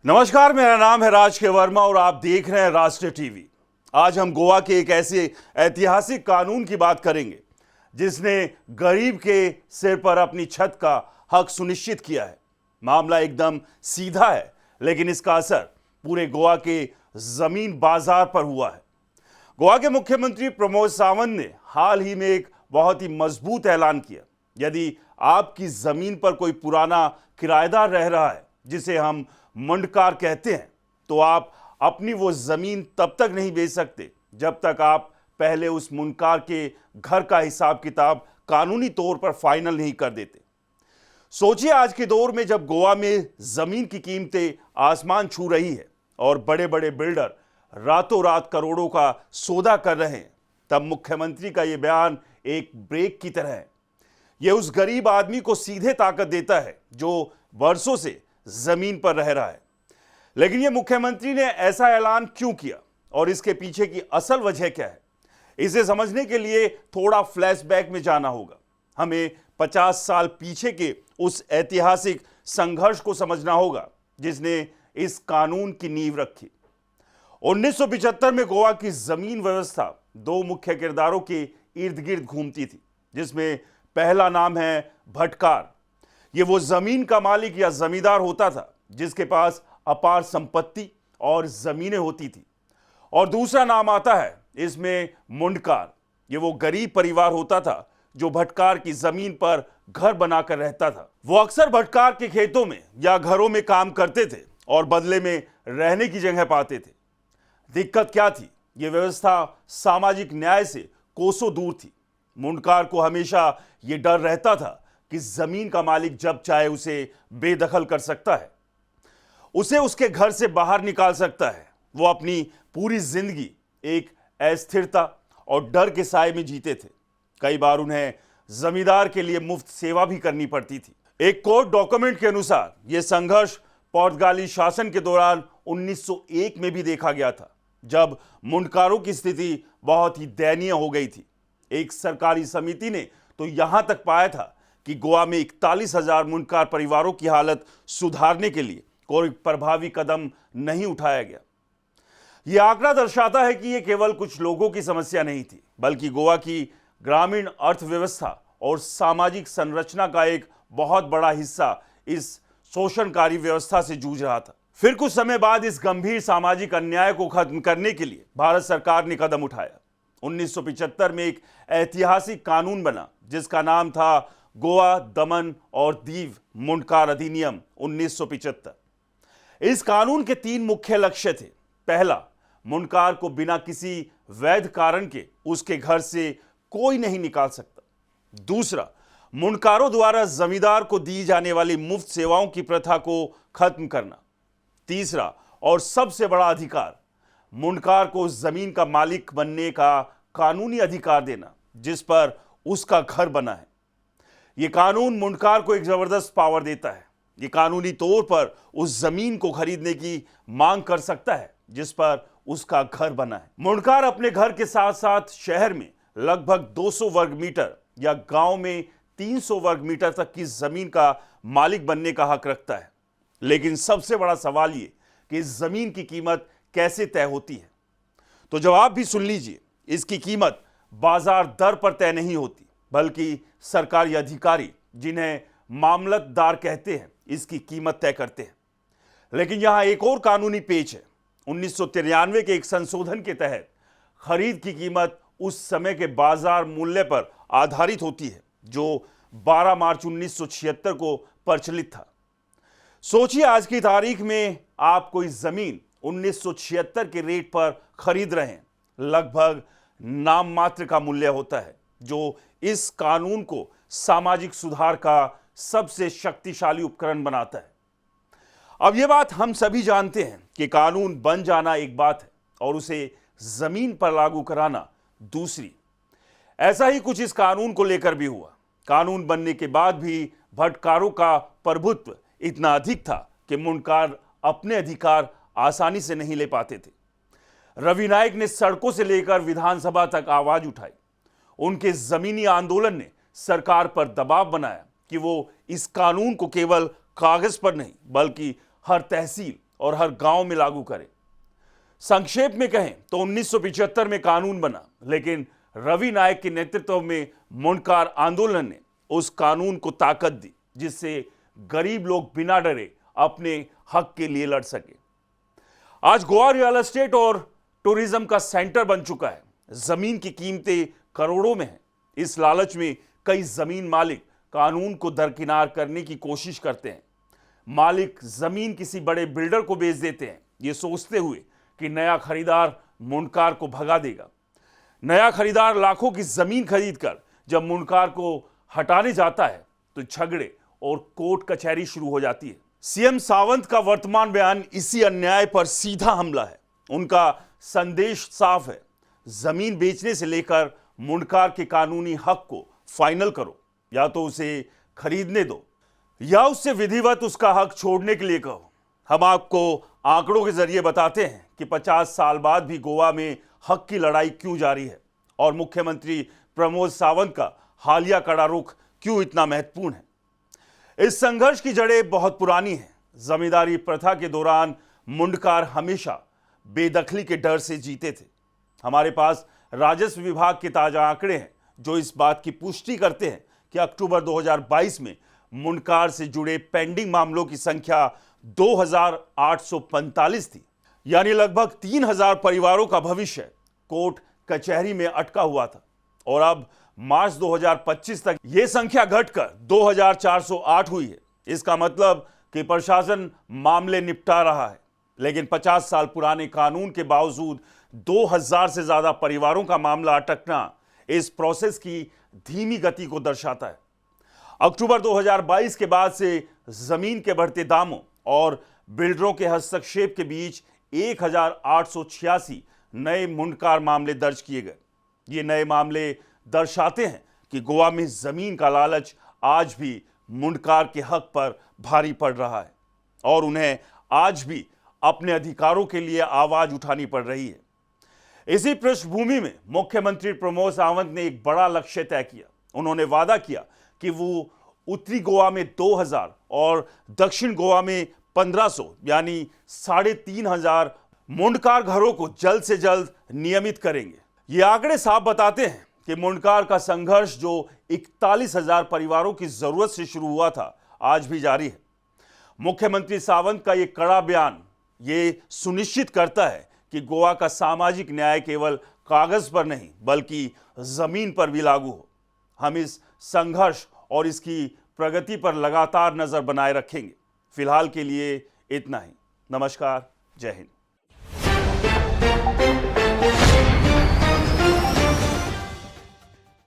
नमस्कार, मेरा नाम है राज के वर्मा और आप देख रहे हैं राष्ट्रीय टीवी। आज हम गोवा के एक ऐसे ऐतिहासिक कानून की बात करेंगे जिसने गरीब के सिर पर अपनी छत का हक सुनिश्चित किया है। मामला एकदम सीधा है, लेकिन इसका असर पूरे गोवा के जमीन बाजार पर हुआ है। गोवा के मुख्यमंत्री प्रमोद सावंत ने हाल ही में एक बहुत ही मजबूत ऐलान किया। यदि आपकी जमीन पर कोई पुराना किराएदार रह रहा है, जिसे हम मुंडकार कहते हैं, तो आप अपनी वो जमीन तब तक नहीं बेच सकते जब तक आप पहले उस मुंडकार के घर का हिसाब किताब कानूनी तौर पर फाइनल नहीं कर देते। सोचिए, आज के दौर में जब गोवा में जमीन की कीमतें आसमान छू रही है और बड़े बड़े बिल्डर रातों रात करोड़ों का सौदा कर रहे हैं, तब मुख्यमंत्री का यह बयान एक ब्रेक की तरह है। यह उस गरीब आदमी को सीधे ताकत देता है जो वर्षों से जमीन पर रह रहा है। लेकिन यह मुख्यमंत्री ने ऐसा ऐलान क्यों किया और इसके पीछे की असल वजह क्या है, इसे समझने के लिए थोड़ा फ्लैशबैक में जाना होगा। हमें 50 साल पीछे के उस ऐतिहासिक संघर्ष को समझना होगा जिसने इस कानून की नींव रखी। 1975 में गोवा की जमीन व्यवस्था दो मुख्य किरदारों के इर्द गिर्द घूमती थी, जिसमें पहला नाम है भटकार। ये वो जमीन का मालिक या जमींदार होता था जिसके पास अपार संपत्ति और जमीनें होती थी। और दूसरा नाम आता है इसमें मुंडकार। ये वो गरीब परिवार होता था जो भटकार की जमीन पर घर बनाकर रहता था। वो अक्सर भटकार के खेतों में या घरों में काम करते थे और बदले में रहने की जगह पाते थे। दिक्कत क्या थी? यह व्यवस्था सामाजिक न्याय से कोसों दूर थी। मुंडकार को हमेशा यह डर रहता था कि जमीन का मालिक जब चाहे उसे बेदखल कर सकता है, उसे उसके घर से बाहर निकाल सकता है। वो अपनी पूरी जिंदगी एक अस्थिरता और डर के साए में जीते थे। कई बार उन्हें जमींदार के लिए मुफ्त सेवा भी करनी पड़ती थी। एक कोर्ट डॉक्यूमेंट के अनुसार यह संघर्ष पुर्तगाली शासन के दौरान 1901 में भी देखा गया था, जब मुंडकारों की स्थिति बहुत ही दयनीय हो गई थी। एक सरकारी समिति ने तो यहां तक पाया था कि गोवा में 41,000 मुंडकार परिवारों की हालत सुधारने के लिए कोई प्रभावी कदम नहीं उठाया गया। यह आंकड़ा दर्शाता है कि यह केवल कुछ लोगों की समस्या नहीं थी, बल्कि गोवा की ग्रामीण अर्थव्यवस्था और सामाजिक संरचना का एक बहुत बड़ा हिस्सा इस शोषणकारी व्यवस्था से जूझ रहा था। फिर कुछ समय बाद इस गंभीर सामाजिक अन्याय को खत्म करने के लिए भारत सरकार ने कदम उठाया। 1975 में एक ऐतिहासिक कानून बना जिसका नाम था गोवा दमन और दीव मुंडकार अधिनियम 1975। इस कानून के 3 मुख्य लक्ष्य थे। पहला, मुंडकार को बिना किसी वैध कारण के उसके घर से कोई नहीं निकाल सकता। दूसरा, मुंडकारों द्वारा जमींदार को दी जाने वाली मुफ्त सेवाओं की प्रथा को खत्म करना। तीसरा और सबसे बड़ा अधिकार, मुंडकार को उस जमीन का मालिक बनने का कानूनी अधिकार देना जिस पर उसका घर बना है। यह कानून मुंडकार को एक जबरदस्त पावर देता है। यह कानूनी तौर पर उस जमीन को खरीदने की मांग कर सकता है जिस पर उसका घर बना है। मुंडकार अपने घर के साथ साथ शहर में लगभग 200 वर्ग मीटर या गांव में 300 वर्ग मीटर तक की जमीन का मालिक बनने का हक रखता है। लेकिन सबसे बड़ा सवाल यह कि इस जमीन की कीमत कैसे तय होती है। तो जवाब भी सुन लीजिए। इसकी कीमत बाजार दर पर तय नहीं होती, बल्कि सरकारी अधिकारी, जिन्हें मामलतदार कहते हैं, इसकी कीमत तय करते हैं। लेकिन यहां एक और कानूनी पेच है। 1993 के एक संशोधन के तहत खरीद की कीमत उस समय के बाजार मूल्य पर आधारित होती है जो 12 मार्च 1976 को प्रचलित था। सोचिए, आज की तारीख में आप कोई जमीन 1976 के रेट पर खरीद रहे हैं। लगभग नाम मात्र का मूल्य होता है, जो इस कानून को सामाजिक सुधार का सबसे शक्तिशाली उपकरण बनाता है। अब यह बात हम सभी जानते हैं कि कानून बन जाना एक बात है और उसे जमीन पर लागू कराना दूसरी। ऐसा ही कुछ इस कानून को लेकर भी हुआ। कानून बनने के बाद भी भटकारों का प्रभुत्व इतना अधिक था कि मुंडकार अपने अधिकार आसानी से नहीं ले पाते थे। रवि नायक ने सड़कों से लेकर विधानसभा तक आवाज उठाई। उनके जमीनी आंदोलन ने सरकार पर दबाव बनाया कि वो इस कानून को केवल कागज पर नहीं बल्कि हर तहसील और हर गांव में लागू करें। संक्षेप में कहें तो 1975 में कानून बना, लेकिन रवि नायक के नेतृत्व में मुंडकार आंदोलन ने उस कानून को ताकत दी, जिससे गरीब लोग बिना डरे अपने हक के लिए लड़ सके। आज गोवा रियल एस्टेट और टूरिज्म का सेंटर बन चुका है। जमीन की कीमतें करोड़ों में है। इस लालच में कई जमीन मालिक कानून को दरकिनार करने की कोशिश करते हैं। मालिक जमीन किसी बड़े बिल्डर को बेच देते हैं, ये सोचते हुए कि नया खरीदार मुंडकार को भगा देगा। नया खरीदार लाखों की जमीन खरीद कर जब मुंडकार को हटाने जाता है तो झगड़े और कोर्ट कचहरी शुरू हो जाती है। सीएम सावंत का वर्तमान बयान इसी अन्याय पर सीधा हमला है। उनका संदेश साफ है, जमीन बेचने से लेकर मुंडकार के कानूनी हक को फाइनल करो, या तो उसे खरीदने दो या उससे विधिवत उसका हक छोड़ने के लिए कहो। हम आपको आंकड़ों के जरिए बताते हैं कि 50 साल बाद भी गोवा में हक की लड़ाई क्यों जारी है और मुख्यमंत्री प्रमोद सावंत का हालिया कड़ा रुख क्यों इतना महत्वपूर्ण है। इस संघर्ष की जड़ें बहुत पुरानी हैं। जमींदारी प्रथा के दौरान मुंडकार हमेशा बेदखली के डर से जीते थे। हमारे पास राजस्व विभाग के ताजा आंकड़े हैं जो इस बात की पुष्टि करते हैं कि अक्टूबर 2022 में मुंडकार से जुड़े पेंडिंग मामलों की संख्या 2845 थी, यानी लगभग 3000 परिवारों का भविष्य कोर्ट कचहरी में अटका हुआ था। और अब मार्च 2025 तक यह संख्या घटकर 2408 हुई है। इसका मतलब कि प्रशासन मामले निपटा रहा है, लेकिन 50 साल पुराने कानून के बावजूद 2000 से ज्यादा परिवारों का मामला अटकना इस प्रोसेस की धीमी गति को दर्शाता है। अक्टूबर 2022 के बाद से जमीन के बढ़ते दामों और बिल्डरों के हस्तक्षेप के बीच 1886 नए मुंडकार मामले दर्ज किए गए। ये नए मामले दर्शाते हैं कि गोवा में जमीन का लालच आज भी मुंडकार के हक पर भारी पड़ रहा है और उन्हें आज भी अपने अधिकारों के लिए आवाज उठानी पड़ रही है। इसी पृष्ठभूमि में मुख्यमंत्री प्रमोद सावंत ने एक बड़ा लक्ष्य तय किया। उन्होंने वादा किया कि वो उत्तरी गोवा में 2000 और दक्षिण गोवा में 1500 यानी 3500 मुंडकार घरों को जल्द से जल्द नियमित करेंगे। ये आंकड़े साफ बताते हैं कि मुंडकार का संघर्ष जो 41,000 परिवारों की जरूरत से शुरू हुआ था, आज भी जारी है। मुख्यमंत्री सावंत का यह कड़ा बयान ये सुनिश्चित करता है कि गोवा का सामाजिक न्याय केवल कागज पर नहीं बल्कि जमीन पर भी लागू हो। हम इस संघर्ष और इसकी प्रगति पर लगातार नजर बनाए रखेंगे। फिलहाल के लिए इतना ही। नमस्कार, जय हिंद।